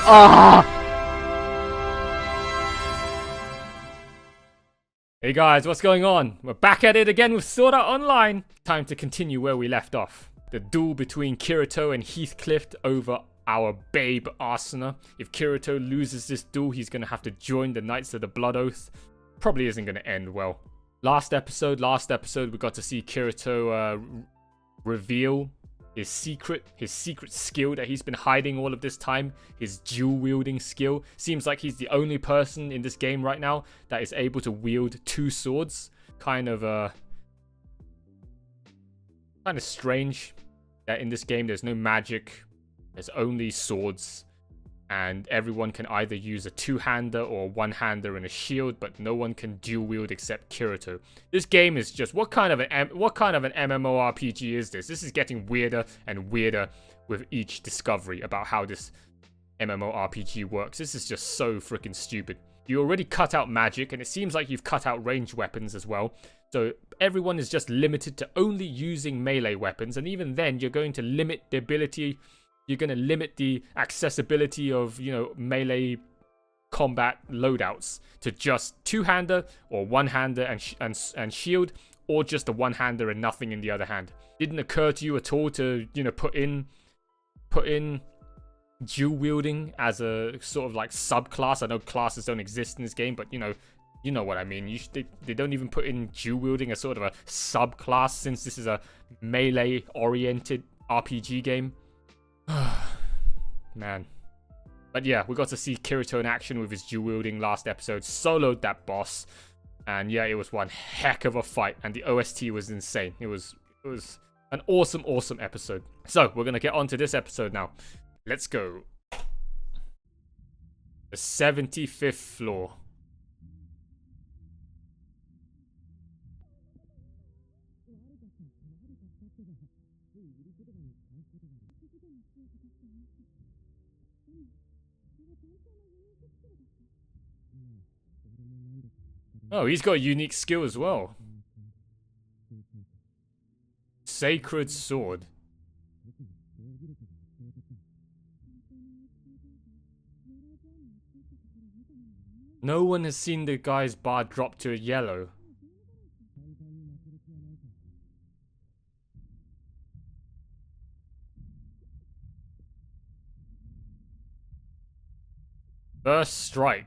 Ah! Hey guys, what's going on? We're back at it again with Sword Art Online. Time to continue where we left off. The duel between Kirito and Heathcliff over our babe ASUNA. If Kirito loses this duel, he's going to have to join the Knights of the Blood Oath. Probably isn't going to end well. Last episode, we got to see Kirito reveal his secret skill that he's been hiding all of this time, his dual wielding skill. Seems like he's the only person in this game right now that is able to wield two swords. Kind of strange that in this game there's no magic, there's only swords, and everyone can either use a two-hander or a one-hander and a shield, but no one can dual wield except Kirito. This game is just what kind of an MMORPG is this? This is getting weirder and weirder with each discovery about how this MMORPG works. This is just so freaking stupid. You already cut out magic, and it seems like you've cut out ranged weapons as well. So everyone is just limited to only using melee weapons, and even then you're going to limit the ability. You're going to limit the accessibility of, you know, melee combat loadouts to just two-hander or one-hander and shield, or just a one-hander and nothing in the other hand. Didn't occur to you at all to, you know, put in dual wielding as a sort of like subclass? I know classes don't exist in this game, but you know what I mean. They don't even put in dual wielding as sort of a subclass, since this is a melee-oriented RPG game. Man. But yeah, we got to see Kirito in action with his dual wielding last episode. Soloed that boss. And yeah, it was one heck of a fight. And the OST was insane. It was an awesome episode. So, we're going to get on to this episode now. Let's go. The 75th floor. Oh, he's got a unique skill as well. Sacred Sword. No one has seen the guy's bar drop to a yellow. First strike.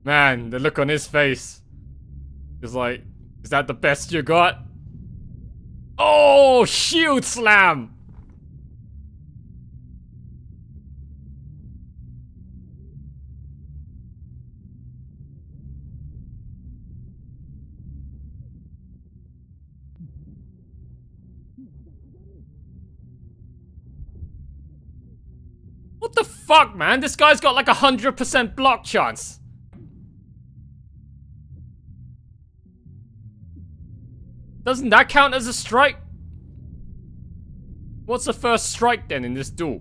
Man, the look on his face is like, is that the best you got? Oh, shield slam! What the fuck, man? This guy's got like 100% block chance. Doesn't that count as a strike? What's the first strike then in this duel?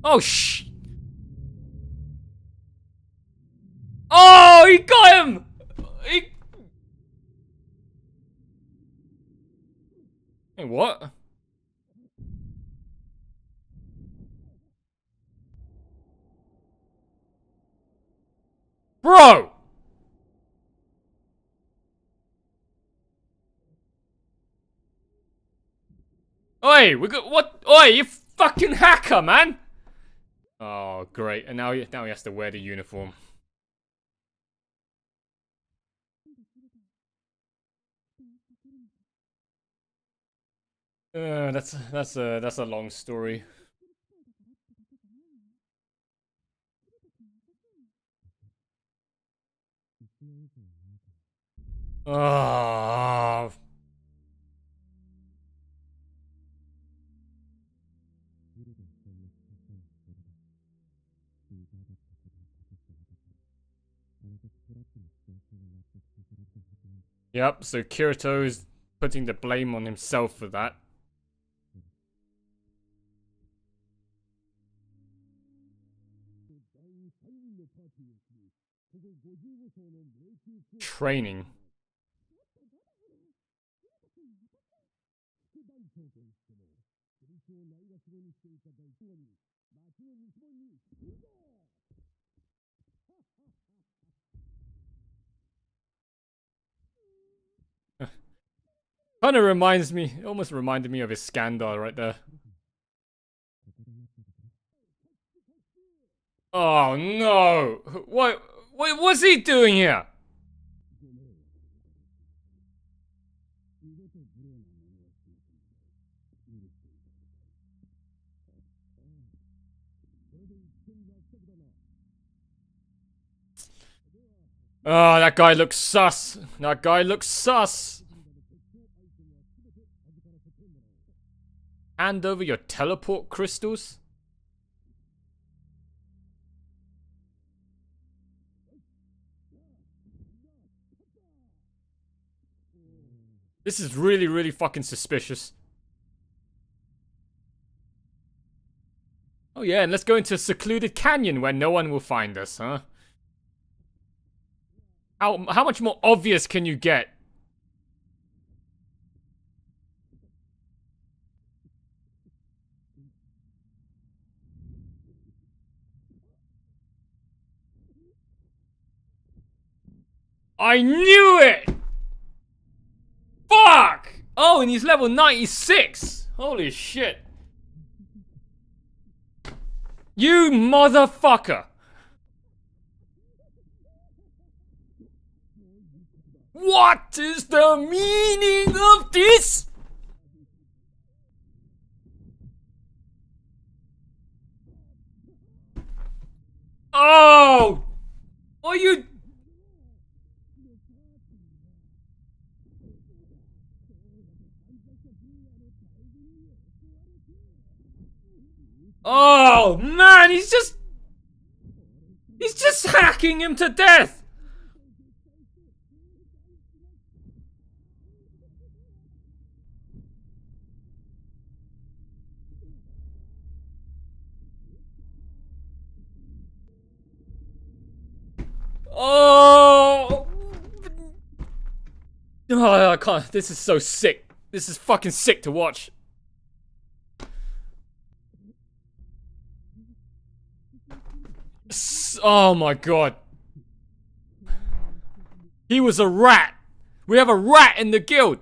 Oh, Oh, he got him! Hey, what? Bro! Oi, we got what? Oi, you fucking hacker, man! Oh, great! And now he has to wear the uniform. That's a long story. Oh. Yep, so Kirito is putting the blame on himself for that. Training. Kind of reminds me, almost reminded me of Iskandar right there. Oh no! What's he doing here? Oh, that guy looks sus. That guy looks sus. Hand over your teleport crystals? This is really, really fucking suspicious. Oh yeah, and let's go into a secluded canyon where no one will find us, huh? How much more obvious can you get? I knew it! Fuck! Oh, and he's level 96! Holy shit. You motherfucker! What is the meaning of this? Oh! Are you... Oh, man, he's just hacking him to death! Oh! Oh, I can't. This is so sick. This is fucking sick to watch. Oh my god. He was a rat. We have a rat in the guild.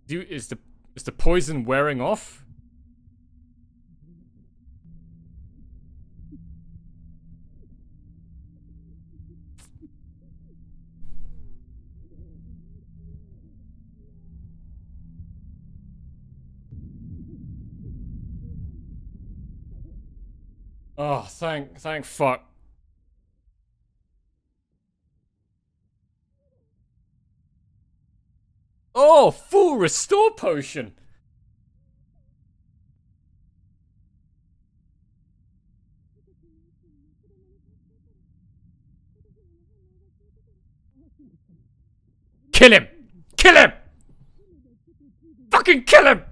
Dude, is the poison wearing off? Oh, thank fuck. Oh, full restore potion. Kill him! Kill him! Fucking kill him!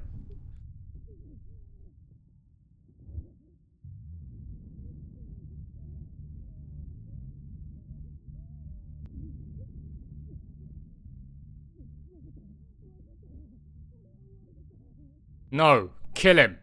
No, kill him.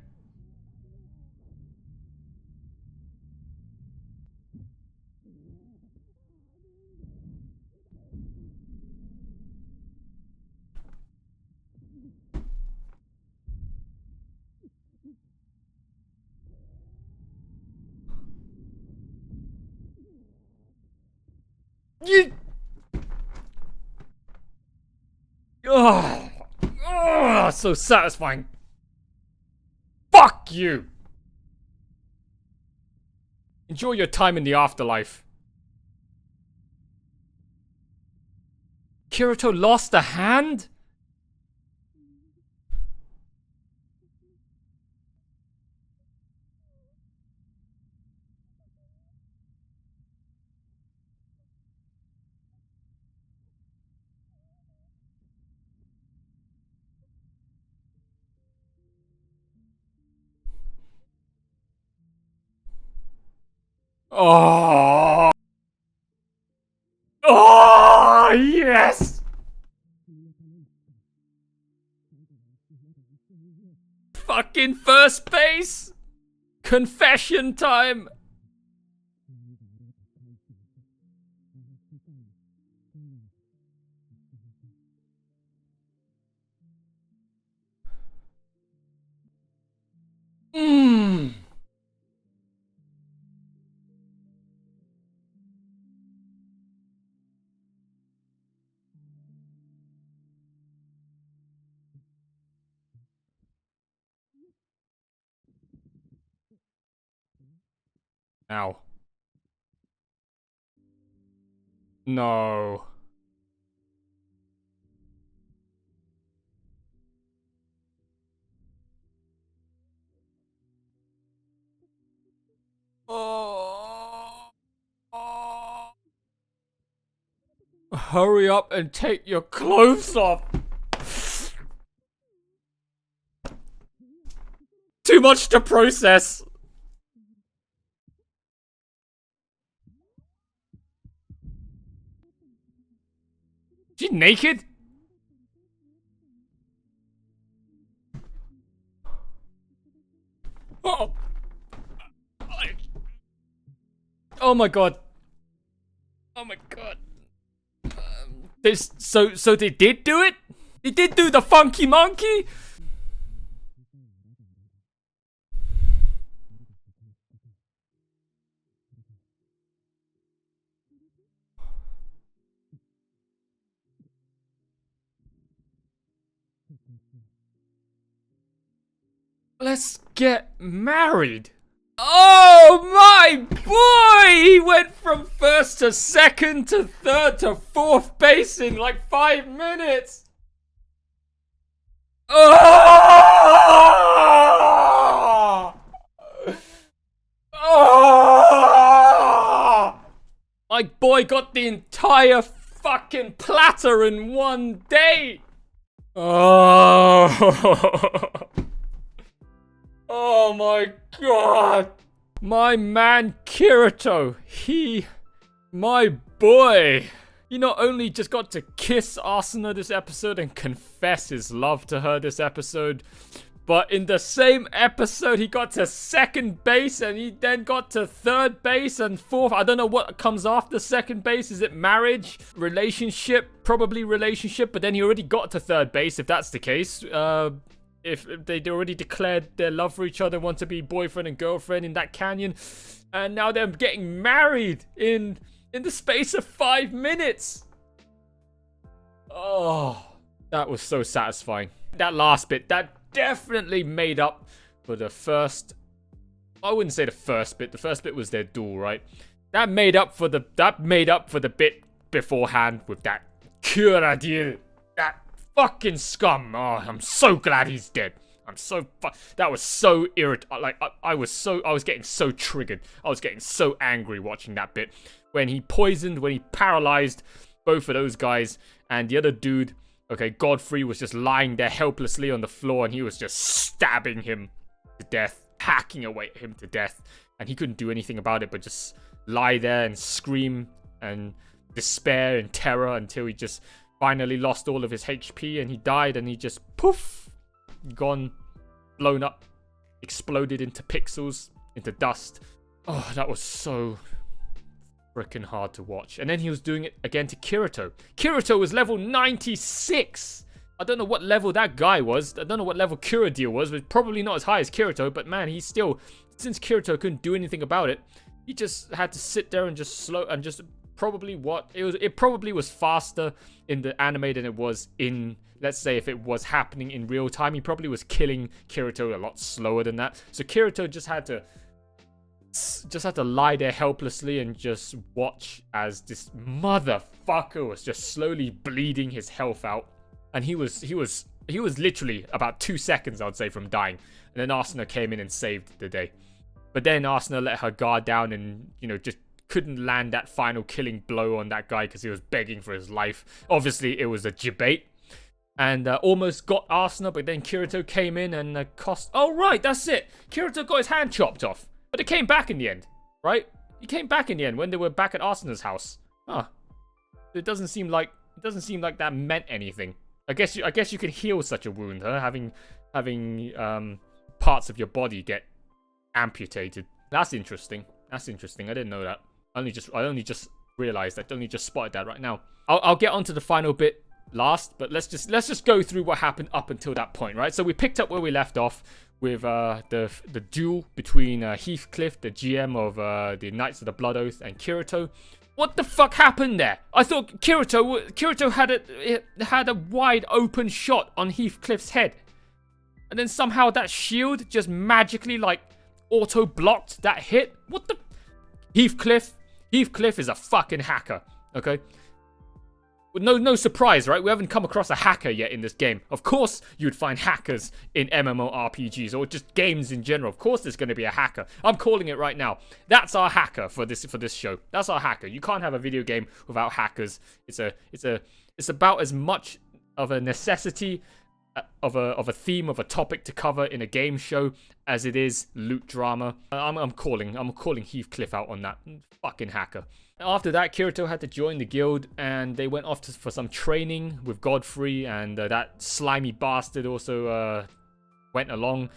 You... Oh, so satisfying. Fuck you. Enjoy your time in the afterlife. Kirito lost a hand? Oh. Oh, yes. Fucking first base. Confession time. Mmm. Ow. No. Oh. Oh. Hurry up and take your clothes off. Too much to process. She naked? Oh. Oh my god. Oh my god. So they did do it? They did do the funky monkey? Let's get married. Oh my boy! He went from first to second to third to fourth base in like 5 minutes. Oh! Oh! My boy got the entire fucking platter in one day. Oh. Oh my god. My man Kirito, my boy. He not only just got to kiss Asuna this episode and confess his love to her this episode, but in the same episode he got to second base and he then got to third base and fourth. I don't know what comes after second base. Is it marriage? Relationship? Probably relationship, but then he already got to third base if that's the case. If they'd already declared their love for each other, want to be boyfriend and girlfriend in that canyon, and now they're getting married in the space of 5 minutes. Oh, that was so satisfying. That last bit, that definitely made up for the first. I wouldn't say the first bit. The first bit was their duel, right? That made up for the bit beforehand with that KIRITO, that fucking scum. Oh, I'm so glad he's dead. That was so irritating. Like, I was getting so triggered. I was getting so angry watching that bit. When he paralyzed both of those guys, and the other dude, okay, Godfrey, was just lying there helplessly on the floor, and he was just stabbing him to death, hacking away at him to death, and he couldn't do anything about it but just lie there and scream and despair and terror until he just finally lost all of his HP and he died, and he just poof, gone, blown up, exploded into pixels, into dust. Oh, that was so freaking hard to watch. And then he was doing it again to Kirito. Kirito was level 96. I don't know what level that guy was. I don't know what level KIRITO was, but probably not as high as Kirito. But man, since Kirito couldn't do anything about it, he just had to sit there and just probably what it probably was faster in the anime than it was in, let's say, if it was happening in real time. He probably was killing Kirito a lot slower than that. So Kirito just had to lie there helplessly and just watch as this motherfucker was just slowly bleeding his health out. And he was literally about 2 seconds, I would say, from dying. And then Asuna came in and saved the day. But then Asuna let her guard down and, you know, just couldn't land that final killing blow on that guy because he was begging for his life. Obviously, it was a debate. And almost got Asuna, but then Kirito came in and cost... Oh, right, that's it. Kirito got his hand chopped off. But it came back in the end, right? He came back in the end when they were back at Asuna's house. Huh. It doesn't seem like that meant anything. I guess you can heal such a wound, huh? Having parts of your body get amputated. That's interesting. That's interesting. I didn't know that. I only just realized that. I only just spotted that right now. I'll get onto the final bit last, but let's just go through what happened up until that point, right? So we picked up where we left off with the duel between Heathcliff, the GM of the Knights of the Blood Oath, and Kirito. What the fuck happened there? I thought Kirito had a wide open shot on Heathcliff's head, and then somehow that shield just magically like auto blocked that hit. What the? Heathcliff is a fucking hacker. Okay. No surprise, right? We haven't come across a hacker yet in this game. Of course, you'd find hackers in MMORPGs or just games in general. Of course, there's going to be a hacker. I'm calling it right now. That's our hacker for this show. That's our hacker. You can't have a video game without hackers. It's about as much of a necessity of a theme of a topic to cover in a game show as it is loot drama. I'm calling Heathcliff out on that fucking hacker. After that, Kirito had to join the guild, and they went off for some training with Godfrey, and that slimy bastard also went along.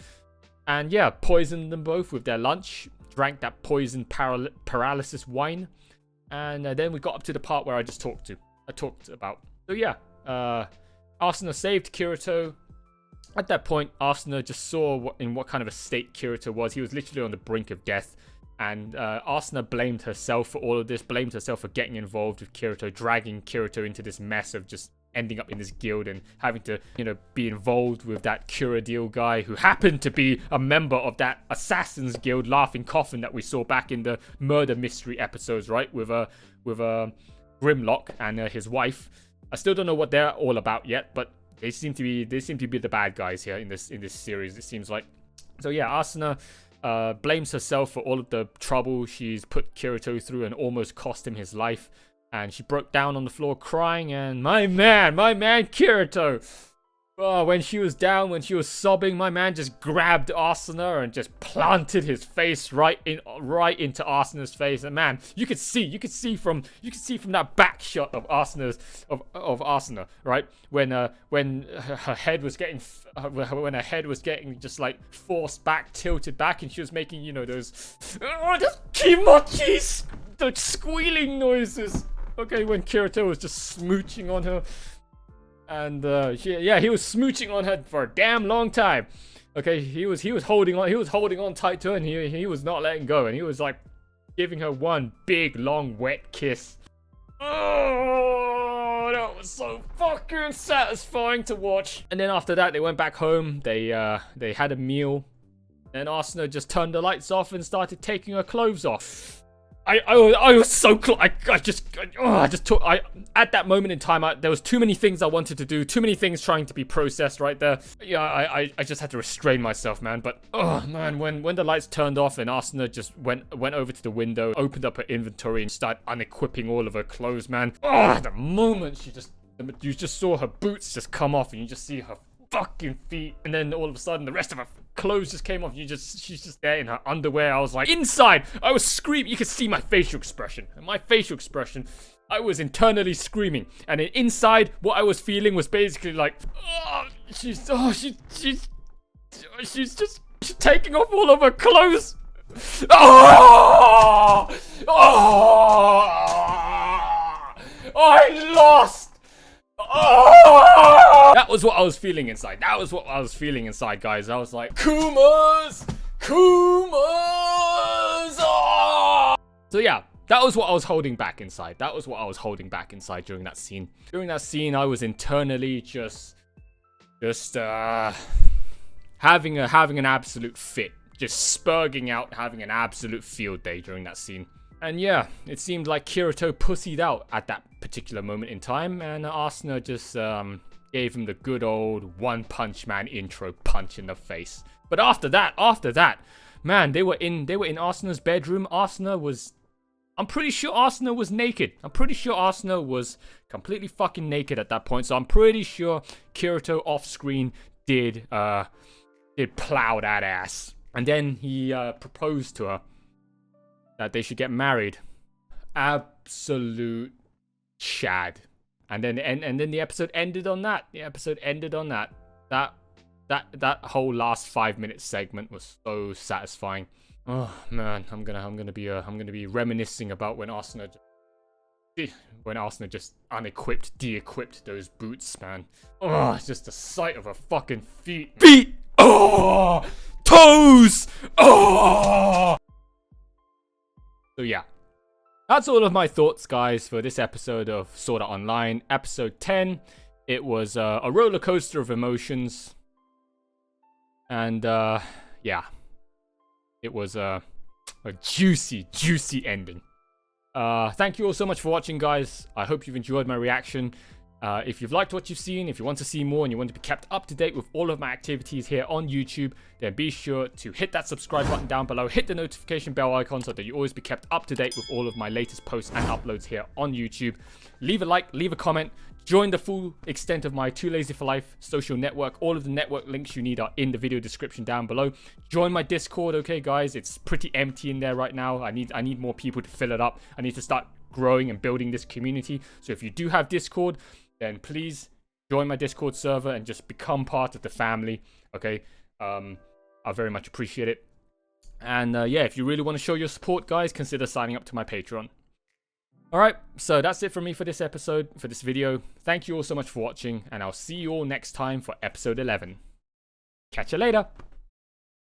And yeah, poisoned them both with their lunch, drank that poisoned paralysis wine, and then we got up to the part where I talked about. So yeah, Asuna saved Kirito. At that point, Asuna just saw in what kind of a state Kirito was. He was literally on the brink of death. And Asuna blamed herself for all of this, blamed herself for getting involved with Kirito, dragging Kirito into this mess of just ending up in this guild and having to, you know, be involved with that Kuradil guy who happened to be a member of that Assassin's Guild Laughing Coffin that we saw back in the murder mystery episodes, right? With Grimlock and his wife. I still don't know what they're all about yet, but they seem to be the bad guys here in this series, it seems like. So yeah, Asuna blames herself for all of the trouble she's put Kirito through and almost cost him his life. And she broke down on the floor crying, and my man Kirito. Oh, when she was down, when she was sobbing, my man just grabbed Asuna and just planted his face right into Asuna's face. And man, you could see from that back shot of Asuna, right? When her head was getting just like forced back, tilted back, and she was making, you know, those kimochi, the squealing noises. Okay, when Kirito was just smooching on her. And he was smooching on her for a damn long time. Okay, he was holding on tight to her, and he was not letting go, and he was like giving her one big long wet kiss. Oh, that was so fucking satisfying to watch. And then after that, they went back home. They had a meal, and Asuna just turned the lights off and started taking her clothes off. I was so close. At that moment in time, there was too many things I wanted to do, too many things trying to be processed right there. Yeah, I just had to restrain myself, man. But oh man, when the lights turned off and Asuna just went over to the window, opened up her inventory and started unequipping all of her clothes, man. Oh, the moment you just saw her boots just come off, and you just see her fucking feet, and then all of a sudden the rest of her clothes just came off. She's just there in her underwear. I was like, inside, I was screaming. You could see my facial expression. And my facial expression, I was internally screaming. And then inside, what I was feeling was basically like, she's just taking off all of her clothes. I lost. That was what I was feeling inside. Guys. I was like, Kumas! Oh! So yeah, That was what I was holding back inside. That was what I was holding back inside during that scene. During that scene, I was internally just having an absolute fit. Just spurging out, having an absolute field day during that scene. And yeah, it seemed like Kirito pussied out at that particular moment in time, and Asuna just gave him the good old One Punch Man intro punch in the face. But after that, man, they were in Asuna's bedroom. I'm pretty sure Asuna was naked. I'm pretty sure Asuna was completely fucking naked at that point. So I'm pretty sure Kirito off screen did plow that ass. And then he proposed to her that they should get married. Absolute Chad. And then the episode ended on that. That whole last 5-minute segment was so satisfying. Oh man, I'm gonna be reminiscing about when Asuna just de-equipped those boots, man. Oh, it's just the sight of her fucking feet. Oh, toes. Oh. So yeah, that's all of my thoughts, guys, for this episode of Sword Art Online, episode 10. It was a roller coaster of emotions, and yeah, it was a juicy ending. Thank you all so much for watching, guys. I hope you've enjoyed my reaction. If you've liked what you've seen, if you want to see more and you want to be kept up to date with all of my activities here on YouTube, then be sure to hit that subscribe button down below, hit the notification bell icon so that you always be kept up to date with all of my latest posts and uploads here on YouTube. Leave a like, leave a comment, join the full extent of my Too Lazy for Life social network. All of the network links you need are in the video description down below. Join my Discord, okay guys? It's pretty empty in there right now. I need more people to fill it up. I need to start growing and building this community. So if you do have Discord, then please join my Discord server and just become part of the family, okay? I very much appreciate it. And yeah, if you really want to show your support, guys, consider signing up to my Patreon. Alright, so that's it from me for this episode, for this video. Thank you all so much for watching, and I'll see you all next time for episode 11. Catch you later!